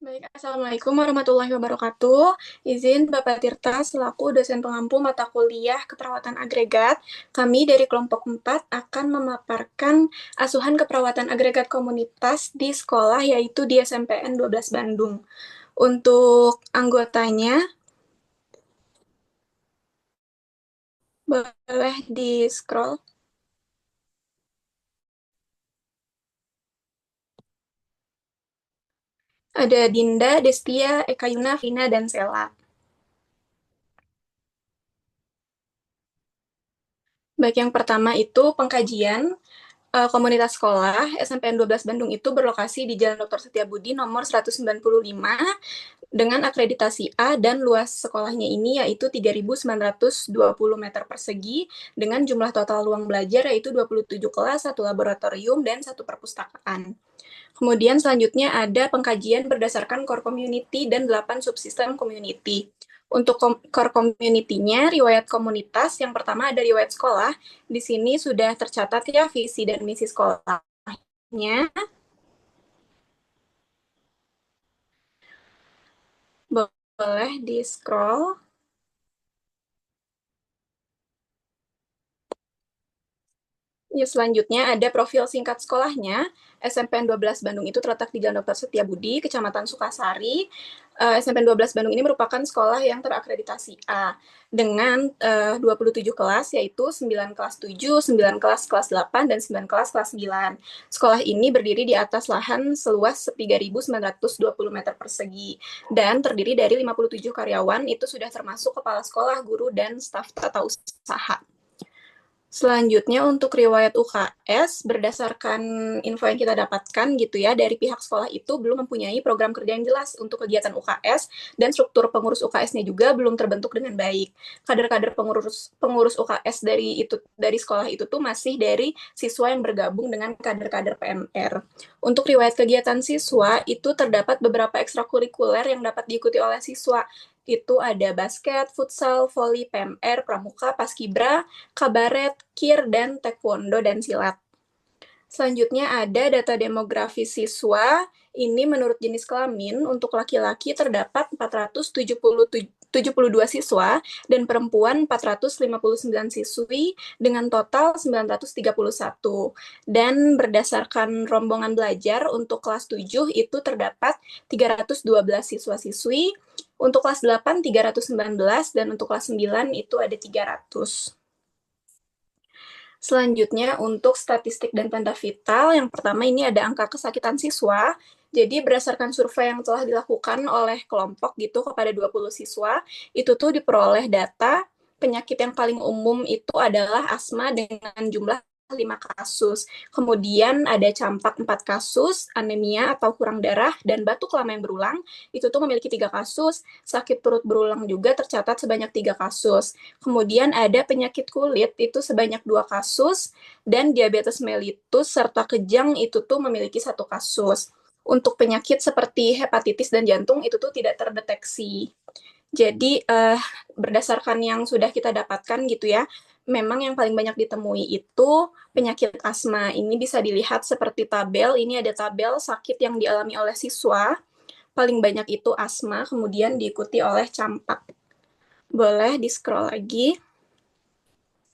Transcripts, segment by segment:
Baik, Assalamualaikum warahmatullahi wabarakatuh. Izin Bapak Tirta selaku dosen pengampu mata kuliah keperawatan agregat. Kami dari kelompok 4 akan memaparkan asuhan keperawatan agregat komunitas di sekolah yaitu di SMPN 12 Bandung. Untuk anggotanya boleh di-scroll. Ada Dinda, Destia, Eka Yuna, Vina, dan Sela. Baik, yang pertama itu pengkajian. Komunitas sekolah SMPN 12 Bandung itu berlokasi di Jalan Dr. Setiabudi nomor 195 dengan akreditasi A dan luas sekolahnya ini yaitu 3.920 meter persegi dengan jumlah total ruang belajar yaitu 27 kelas, 1 laboratorium, dan 1 perpustakaan. Kemudian selanjutnya ada pengkajian berdasarkan core community dan 8 subsistem community. Untuk core community-nya, riwayat komunitas, yang pertama ada riwayat sekolah. Di sini sudah tercatat ya visi dan misi sekolahnya. Boleh di-scroll. Ya, selanjutnya ada profil singkat sekolahnya. SMPN 12 Bandung itu terletak di Jalan Dr. Setiabudi, Kecamatan Sukasari. SMPN 12 Bandung ini merupakan sekolah yang terakreditasi A dengan 27 kelas, yaitu 9 kelas 7, 9 kelas kelas 8, dan 9 kelas kelas 9. Sekolah ini berdiri di atas lahan seluas 3.920 meter persegi dan terdiri dari 57 karyawan, itu sudah termasuk kepala sekolah, guru, dan staf tata usaha. Selanjutnya untuk riwayat UKS, berdasarkan info yang kita dapatkan gitu ya, dari pihak sekolah itu belum mempunyai program kerja yang jelas untuk kegiatan UKS, dan struktur pengurus UKS-nya juga belum terbentuk dengan baik. Kader-kader pengurus UKS dari sekolah itu tuh masih dari siswa yang bergabung dengan kader-kader PMR. Untuk riwayat kegiatan siswa, itu terdapat beberapa ekstrakurikuler yang dapat diikuti oleh siswa. Itu ada basket, futsal, voli, PMR, pramuka, paskibra, kabaret, kir, dan taekwondo dan silat. Selanjutnya ada data demografi siswa. Ini menurut jenis kelamin, untuk laki-laki terdapat 472 siswa dan perempuan 459 siswi dengan total 931. Dan berdasarkan rombongan belajar untuk kelas 7 itu terdapat 312 siswa-siswi, untuk kelas 8 319 dan untuk kelas 9 itu ada 300. Selanjutnya untuk statistik dan tanda vital, yang pertama ini ada angka kesakitan siswa. Jadi berdasarkan survei yang telah dilakukan oleh kelompok gitu kepada 20 siswa, itu tuh diperoleh data penyakit yang paling umum itu adalah asma dengan jumlah 5 kasus. Kemudian ada campak 4 kasus, anemia atau kurang darah, dan batuk lama yang berulang, itu tuh memiliki 3 kasus. Sakit perut berulang juga tercatat sebanyak 3 kasus. Kemudian ada penyakit kulit itu sebanyak 2 kasus, dan diabetes mellitus serta kejang itu tuh memiliki 1 kasus. Untuk penyakit seperti hepatitis dan jantung itu tuh tidak terdeteksi. Jadi berdasarkan yang sudah kita dapatkan gitu ya, memang yang paling banyak ditemui itu penyakit asma. Ini bisa dilihat seperti tabel, ini ada tabel sakit yang dialami oleh siswa. Paling banyak itu asma, kemudian diikuti oleh campak. Boleh di-scroll lagi.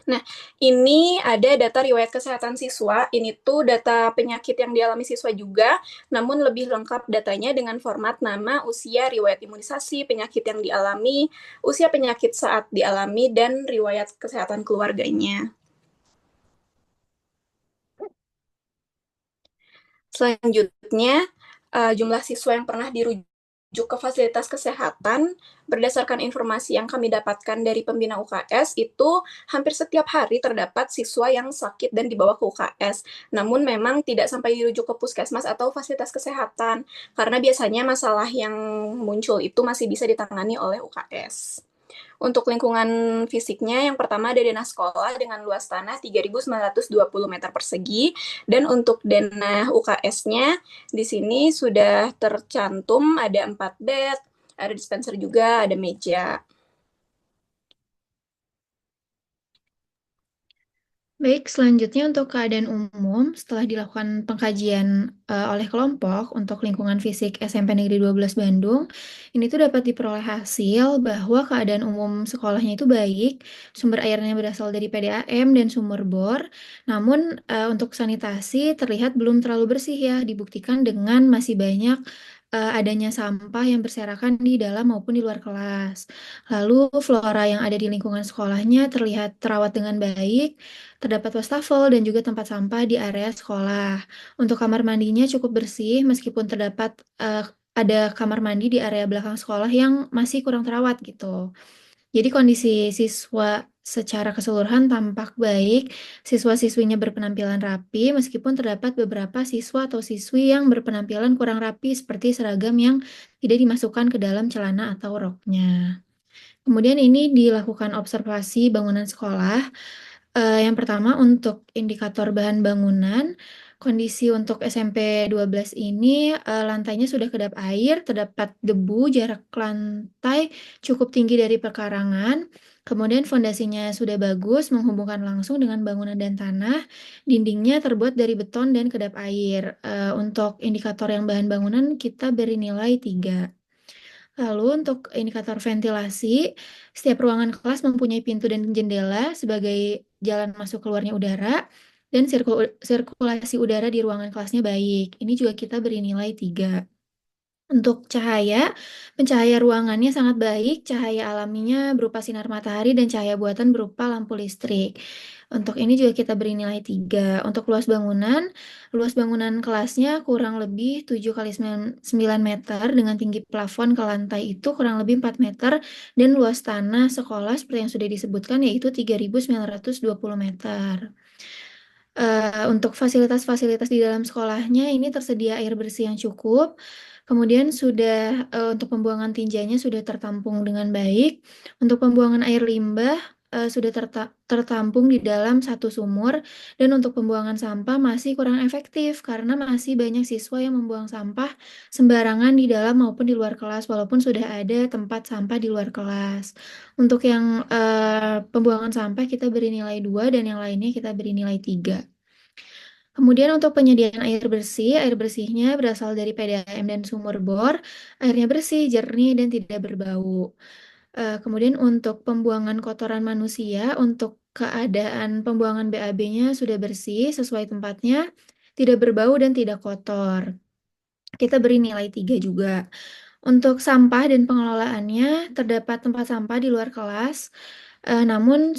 Nah, ini ada data riwayat kesehatan siswa. Ini tuh data penyakit yang dialami siswa juga, namun lebih lengkap datanya dengan format nama, usia, riwayat imunisasi, penyakit yang dialami, usia penyakit saat dialami, dan riwayat kesehatan keluarganya. Selanjutnya, jumlah siswa yang pernah dirujuk ke fasilitas kesehatan, berdasarkan informasi yang kami dapatkan dari pembina UKS, itu hampir setiap hari terdapat siswa yang sakit dan dibawa ke UKS. Namun memang tidak sampai dirujuk ke puskesmas atau fasilitas kesehatan, karena biasanya masalah yang muncul itu masih bisa ditangani oleh UKS. Untuk lingkungan fisiknya, yang pertama ada denah sekolah dengan luas tanah 3.920 meter persegi, dan untuk denah UKS-nya di sini sudah tercantum ada 4 bed, ada dispenser juga, ada meja. Baik, selanjutnya untuk keadaan umum, setelah dilakukan pengkajian oleh kelompok untuk lingkungan fisik SMP Negeri 12 Bandung, ini tuh dapat diperoleh hasil bahwa keadaan umum sekolahnya itu baik, sumber airnya berasal dari PDAM dan sumur bor, namun untuk sanitasi terlihat belum terlalu bersih ya, dibuktikan dengan masih banyak adanya sampah yang berserakan di dalam maupun di luar kelas. Lalu flora yang ada di lingkungan sekolahnya terlihat terawat dengan baik. Terdapat wastafel dan juga tempat sampah di area sekolah. Untuk kamar mandinya cukup bersih, meskipun terdapat ada kamar mandi di area belakang sekolah yang masih kurang terawat gitu. Jadi kondisi siswa secara keseluruhan tampak baik, siswa-siswinya berpenampilan rapi, meskipun terdapat beberapa siswa atau siswi yang berpenampilan kurang rapi seperti seragam yang tidak dimasukkan ke dalam celana atau roknya. Kemudian ini dilakukan observasi bangunan sekolah. Yang pertama untuk indikator bahan bangunan, kondisi untuk SMP 12 ini lantainya sudah kedap air, terdapat debu, jarak lantai cukup tinggi dari perkarangan. Kemudian fondasinya sudah bagus, menghubungkan langsung dengan bangunan dan tanah. Dindingnya terbuat dari beton dan kedap air. Untuk indikator yang bahan bangunan kita beri nilai 3. Lalu untuk indikator ventilasi, setiap ruangan kelas mempunyai pintu dan jendela sebagai jalan masuk keluarnya udara dan sirkulasi udara di ruangan kelasnya baik. Ini juga kita beri nilai 3. Untuk cahaya, pencahaya ruangannya sangat baik, cahaya alaminya berupa sinar matahari dan cahaya buatan berupa lampu listrik. Untuk ini juga kita beri nilai 3. Untuk luas bangunan kelasnya kurang lebih 7 kali 9 meter dengan tinggi plafon ke lantai itu kurang lebih 4 meter dan luas tanah sekolah seperti yang sudah disebutkan yaitu 3.920 meter. Untuk fasilitas-fasilitas di dalam sekolahnya ini tersedia air bersih yang cukup. Kemudian sudah untuk pembuangan tinjanya sudah tertampung dengan baik. Untuk pembuangan air limbah sudah tertampung di dalam satu sumur dan untuk pembuangan sampah masih kurang efektif karena masih banyak siswa yang membuang sampah sembarangan di dalam maupun di luar kelas walaupun sudah ada tempat sampah di luar kelas. Untuk yang pembuangan sampah kita beri nilai 2 dan yang lainnya kita beri nilai 3. Kemudian untuk penyediaan air bersihnya berasal dari PDAM dan sumur bor. Airnya bersih, jernih, dan tidak berbau. Kemudian untuk pembuangan kotoran manusia, untuk keadaan pembuangan BAB-nya sudah bersih, sesuai tempatnya, tidak berbau dan tidak kotor. Kita beri nilai 3 juga. Untuk sampah dan pengelolaannya, terdapat tempat sampah di luar kelas. Namun,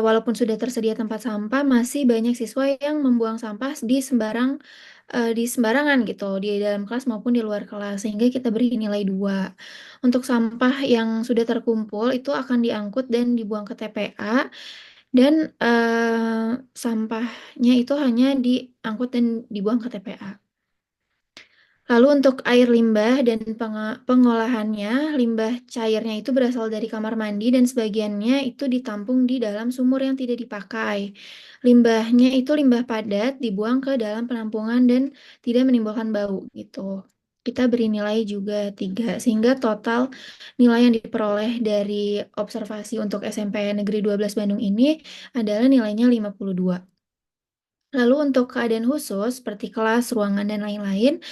walaupun sudah tersedia tempat sampah, masih banyak siswa yang membuang sampah di sembarangan gitu, di dalam kelas maupun di luar kelas, sehingga kita beri nilai 2. Untuk sampah yang sudah terkumpul, itu akan diangkut dan dibuang ke TPA, dan sampahnya itu hanya diangkut dan dibuang ke TPA. Lalu untuk air limbah dan pengolahannya, limbah cairnya itu berasal dari kamar mandi dan sebagiannya itu ditampung di dalam sumur yang tidak dipakai. Limbahnya itu limbah padat dibuang ke dalam penampungan dan tidak menimbulkan bau gitu. Kita beri nilai juga 3 sehingga total nilai yang diperoleh dari observasi untuk SMP Negeri 12 Bandung ini adalah nilainya 52. Lalu untuk keadaan khusus seperti kelas, ruangan, dan lain-lain,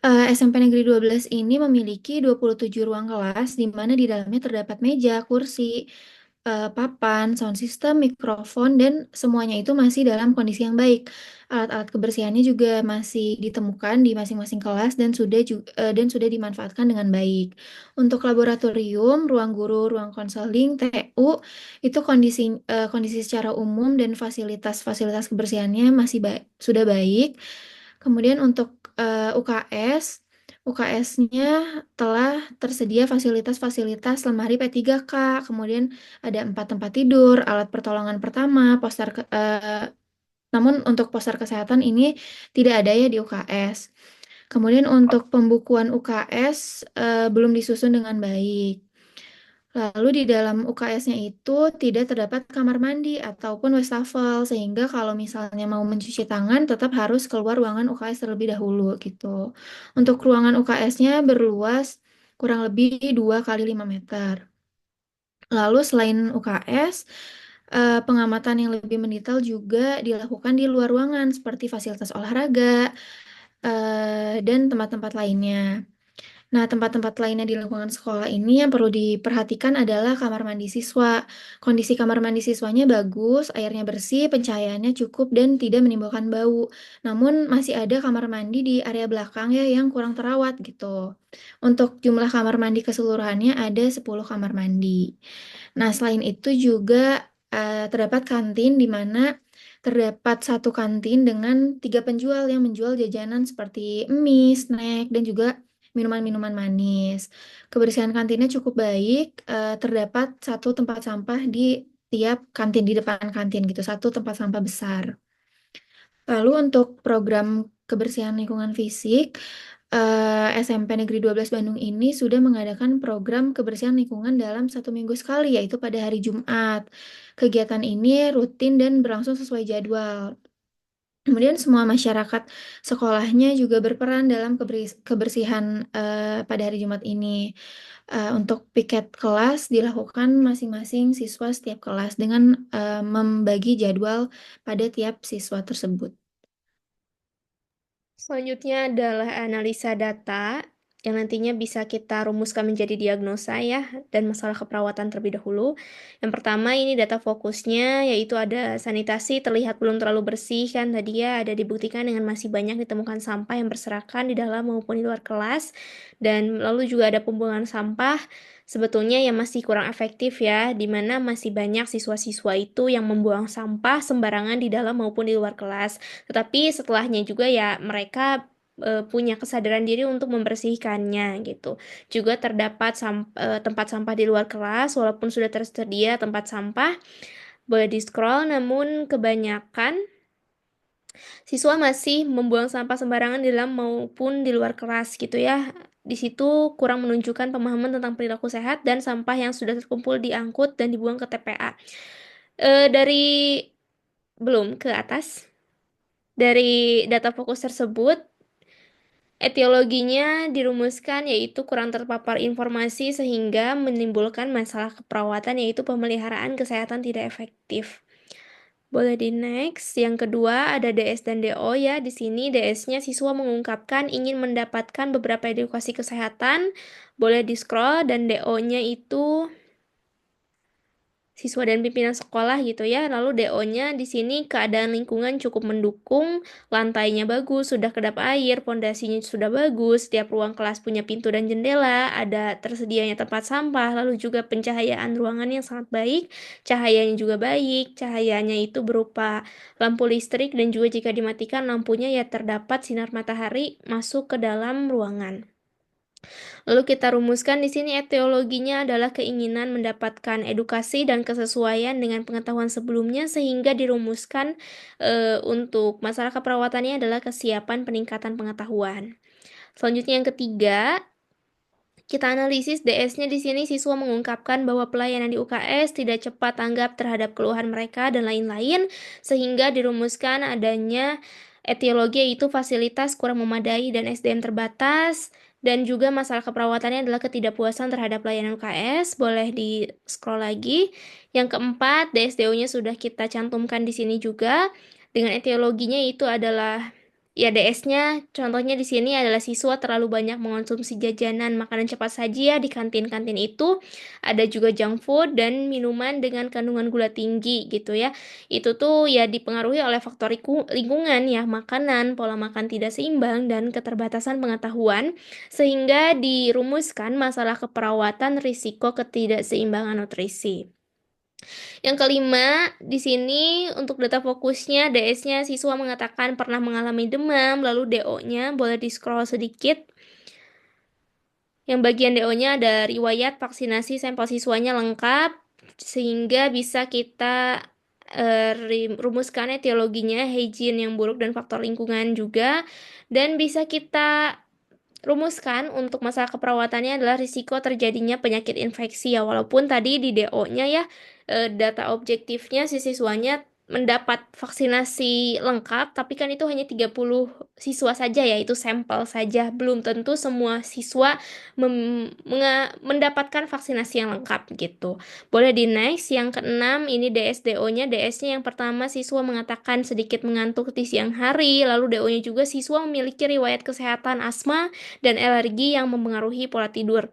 SMP Negeri 12 ini memiliki 27 ruang kelas di mana di dalamnya terdapat meja, kursi, papan, sound system, mikrofon, dan semuanya itu masih dalam kondisi yang baik. Alat-alat kebersihannya juga masih ditemukan di masing-masing kelas dan sudah dimanfaatkan dengan baik. Untuk laboratorium, ruang guru, ruang konseling, TU, itu kondisi secara umum dan fasilitas-fasilitas kebersihannya sudah baik. Kemudian untuk UKS-nya telah tersedia fasilitas-fasilitas lemari P3K, kemudian ada 4 tempat tidur, alat pertolongan pertama, namun untuk poster kesehatan ini tidak ada ya di UKS. Kemudian untuk pembukuan UKS belum disusun dengan baik. Lalu di dalam UKS-nya itu tidak terdapat kamar mandi ataupun wastafel, sehingga kalau misalnya mau mencuci tangan tetap harus keluar ruangan UKS terlebih dahulu gitu. Untuk ruangan UKS-nya berluas kurang lebih 2 kali 5 meter. Lalu selain UKS, Pengamatan yang lebih mendetail juga dilakukan di luar ruangan seperti fasilitas olahraga dan tempat-tempat lainnya. Nah, tempat-tempat lainnya di lingkungan sekolah ini yang perlu diperhatikan adalah kamar mandi siswa. Kondisi kamar mandi siswanya bagus, airnya bersih, pencahayaannya cukup, dan tidak menimbulkan bau. Namun, masih ada kamar mandi di area belakang ya yang kurang terawat gitu. Untuk jumlah kamar mandi keseluruhannya ada 10 kamar mandi. Nah, selain itu juga terdapat kantin di mana terdapat satu kantin dengan tiga penjual yang menjual jajanan seperti mie, snack, dan juga minuman-minuman manis. Kebersihan kantinnya cukup baik, terdapat satu tempat sampah di tiap kantin, di depan kantin gitu, satu tempat sampah besar. Lalu untuk program kebersihan lingkungan fisik, SMP Negeri 12 Bandung ini sudah mengadakan program kebersihan lingkungan dalam 1 minggu sekali, yaitu pada hari Jumat. Kegiatan ini rutin dan berlangsung sesuai jadwal. Kemudian semua masyarakat sekolahnya juga berperan dalam kebersihan pada hari Jumat ini. Untuk piket kelas dilakukan masing-masing siswa setiap kelas dengan membagi jadwal pada tiap siswa tersebut. Selanjutnya adalah analisa data yang nantinya bisa kita rumuskan menjadi diagnosa ya dan masalah keperawatan terlebih dahulu. Yang pertama ini data fokusnya yaitu ada sanitasi terlihat belum terlalu bersih kan tadi ya ada dibuktikan dengan masih banyak ditemukan sampah yang berserakan di dalam maupun di luar kelas dan lalu juga ada pembuangan sampah sebetulnya yang masih kurang efektif ya di mana masih banyak siswa-siswa itu yang membuang sampah sembarangan di dalam maupun di luar kelas. Tetapi setelahnya juga ya mereka punya kesadaran diri untuk membersihkannya gitu. Juga terdapat tempat sampah di luar kelas walaupun sudah tersedia tempat sampah boleh di-scroll namun kebanyakan siswa masih membuang sampah sembarangan di dalam maupun di luar kelas gitu ya. Di situ kurang menunjukkan pemahaman tentang perilaku sehat dan sampah yang sudah terkumpul diangkut dan dibuang ke TPA. Dari belum ke atas. Dari data fokus tersebut, etiologinya dirumuskan yaitu kurang terpapar informasi sehingga menimbulkan masalah keperawatan yaitu pemeliharaan kesehatan tidak efektif. Boleh di next. Yang kedua ada DS dan DO ya. Di sini DS-nya siswa mengungkapkan ingin mendapatkan beberapa edukasi kesehatan. Boleh di scroll dan DO-nya itu siswa dan pimpinan sekolah gitu ya. Lalu DO-nya di sini keadaan lingkungan cukup mendukung, lantainya bagus, sudah kedap air, pondasinya sudah bagus, setiap ruang kelas punya pintu dan jendela, ada tersedianya tempat sampah, lalu juga pencahayaan ruangan yang sangat baik, cahayanya juga baik, cahayanya itu berupa lampu listrik dan juga jika dimatikan lampunya ya terdapat sinar matahari masuk ke dalam ruangan. Lalu kita rumuskan di sini etiologinya adalah keinginan mendapatkan edukasi dan kesesuaian dengan pengetahuan sebelumnya sehingga dirumuskan untuk masalah keperawatannya adalah kesiapan peningkatan pengetahuan. Selanjutnya yang ketiga, kita analisis DS-nya di sini siswa mengungkapkan bahwa pelayanan di UKS tidak cepat tanggap terhadap keluhan mereka dan lain-lain sehingga dirumuskan adanya etiologi yaitu fasilitas kurang memadai dan SDM terbatas dan juga masalah keperawatannya adalah ketidakpuasan terhadap pelayanan UKS. Boleh di scroll lagi. Yang keempat, DSDO-nya sudah kita cantumkan di sini juga. Dengan etiologinya itu adalah ya DS-nya contohnya di sini adalah siswa terlalu banyak mengonsumsi jajanan makanan cepat saji ya di kantin-kantin itu ada juga junk food dan minuman dengan kandungan gula tinggi gitu ya. Itu tuh ya dipengaruhi oleh faktor lingkungan ya, makanan, pola makan tidak seimbang dan keterbatasan pengetahuan sehingga dirumuskan masalah keperawatan risiko ketidakseimbangan nutrisi. Yang kelima, di sini untuk data fokusnya, DS-nya siswa mengatakan pernah mengalami demam, lalu DO-nya boleh di-scroll sedikit. Yang bagian DO-nya ada riwayat vaksinasi sampel siswanya lengkap, sehingga bisa kita rumuskan etiologinya, hygiene yang buruk dan faktor lingkungan juga. Dan bisa kita rumuskan untuk masalah keperawatannya adalah risiko terjadinya penyakit infeksi ya walaupun tadi di DO-nya ya data objektifnya si siswanya mendapat vaksinasi lengkap, tapi kan itu hanya 30 siswa saja ya, itu sampel saja. Belum tentu semua siswa mendapatkan vaksinasi yang lengkap gitu. Boleh di next, yang keenam ini DSDO-nya. DS-nya yang pertama siswa mengatakan sedikit mengantuk di siang hari, lalu DO-nya juga siswa memiliki riwayat kesehatan asma dan alergi yang mempengaruhi pola tidur.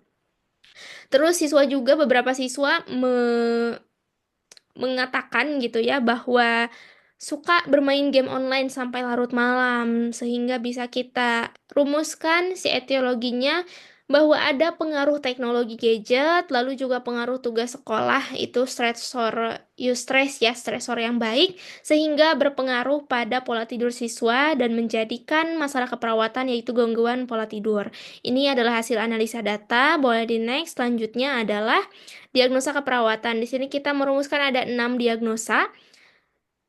Terus beberapa siswa mengatakan gitu ya bahwa suka bermain game online sampai larut malam, sehingga bisa kita rumuskan si etiologinya bahwa ada pengaruh teknologi gadget, lalu juga pengaruh tugas sekolah, itu stresor eustress ya, stresor yang baik, sehingga berpengaruh pada pola tidur siswa dan menjadikan masalah keperawatan yaitu gangguan pola tidur. Ini adalah hasil analisa data. Boleh di next. Selanjutnya adalah diagnosa keperawatan. Di sini kita merumuskan ada 6 diagnosa.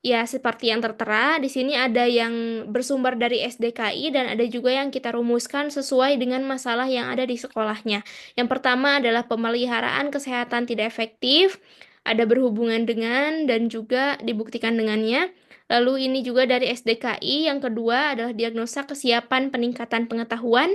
Ya, seperti yang tertera, di sini ada yang bersumber dari SDKI dan ada juga yang kita rumuskan sesuai dengan masalah yang ada di sekolahnya. Yang pertama adalah pemeliharaan kesehatan tidak efektif, ada berhubungan dengan dan juga dibuktikan dengannya. Lalu ini juga dari SDKI. Yang kedua adalah diagnosa kesiapan peningkatan pengetahuan.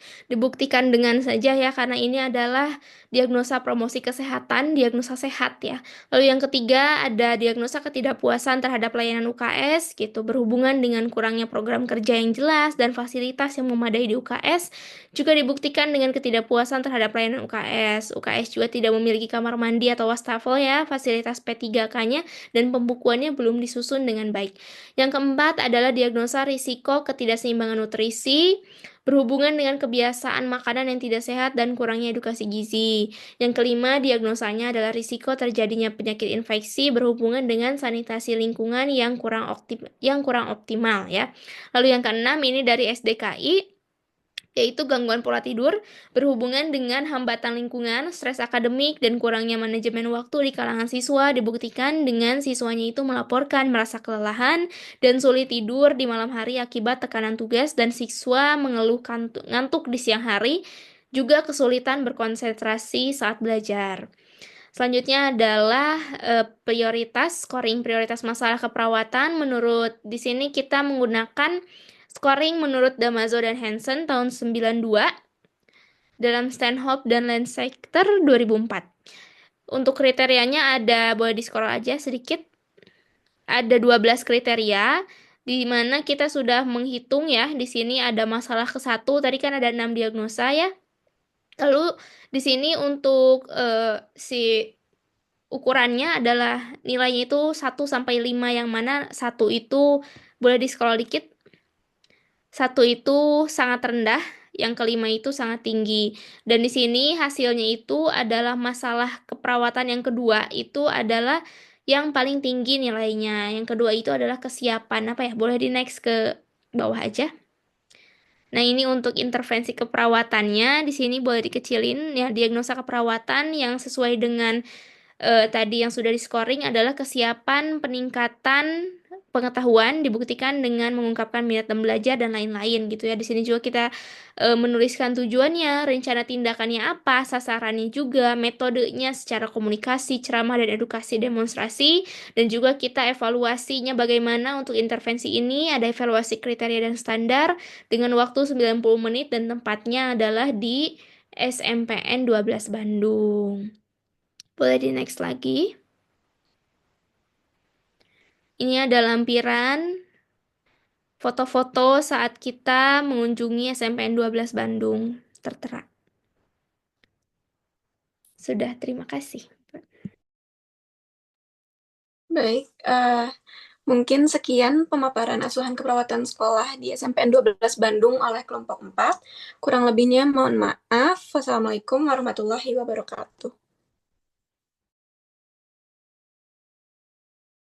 Dibuktikan dengan saja ya, karena ini adalah diagnosa promosi kesehatan, diagnosa sehat ya. Lalu yang ketiga ada diagnosa ketidakpuasan terhadap layanan UKS gitu, berhubungan dengan kurangnya program kerja yang jelas dan fasilitas yang memadai di UKS. Juga dibuktikan dengan ketidakpuasan terhadap layanan UKS. UKS juga tidak memiliki kamar mandi atau wastafel ya, fasilitas P3K-nya dan pembukuannya belum disusun dengan baik. Yang keempat adalah diagnosa risiko ketidakseimbangan nutrisi, berhubungan dengan kebiasaan makanan yang tidak sehat dan kurangnya edukasi gizi. Yang kelima, diagnosanya adalah risiko terjadinya penyakit infeksi berhubungan dengan sanitasi lingkungan yang kurang optimal ya. Lalu yang keenam ini dari SDKI, yaitu gangguan pola tidur berhubungan dengan hambatan lingkungan, stres akademik, dan kurangnya manajemen waktu di kalangan siswa. Dibuktikan dengan siswanya itu melaporkan merasa kelelahan dan sulit tidur di malam hari akibat tekanan tugas, dan siswa mengeluh ngantuk di siang hari, juga kesulitan berkonsentrasi saat belajar. Selanjutnya adalah scoring prioritas masalah keperawatan. Menurut di sini kita menggunakan scoring menurut Damaso dan Hansen tahun 92 dalam Stanhope dan Lancaster 2004. Untuk kriterianya ada, boleh di-scroll aja sedikit. Ada 12 kriteria di mana kita sudah menghitung ya. Di sini ada masalah ke-1, tadi kan ada 6 diagnosa ya. Lalu di sini untuk si ukurannya adalah nilainya itu 1 sampai 5, yang mana 1 itu boleh di-scroll dikit. 1 itu sangat rendah, yang kelima itu sangat tinggi. Dan di sini hasilnya itu adalah masalah keperawatan yang kedua itu adalah yang paling tinggi nilainya. Yang kedua itu adalah kesiapan. Apa ya? Boleh di next ke bawah aja. Nah, ini untuk intervensi keperawatannya. Di sini boleh dikecilin ya, diagnosa keperawatan yang sesuai dengan tadi yang sudah di-scoring adalah kesiapan peningkatan pengetahuan, dibuktikan dengan mengungkapkan minat dan belajar dan lain-lain gitu ya. Di sini juga kita menuliskan tujuannya, rencana tindakannya apa, sasarannya juga, metodenya secara komunikasi, ceramah dan edukasi demonstrasi, dan juga kita evaluasinya bagaimana untuk intervensi ini. Ada evaluasi kriteria dan standar dengan waktu 90 menit dan tempatnya adalah di SMPN 12 Bandung. Boleh di next lagi. Ini ada lampiran foto-foto saat kita mengunjungi SMPN 12 Bandung tertera. Sudah, terima kasih. Baik, mungkin sekian pemaparan asuhan keperawatan sekolah di SMPN 12 Bandung oleh kelompok 4. Kurang lebihnya mohon maaf. Wassalamualaikum warahmatullahi wabarakatuh.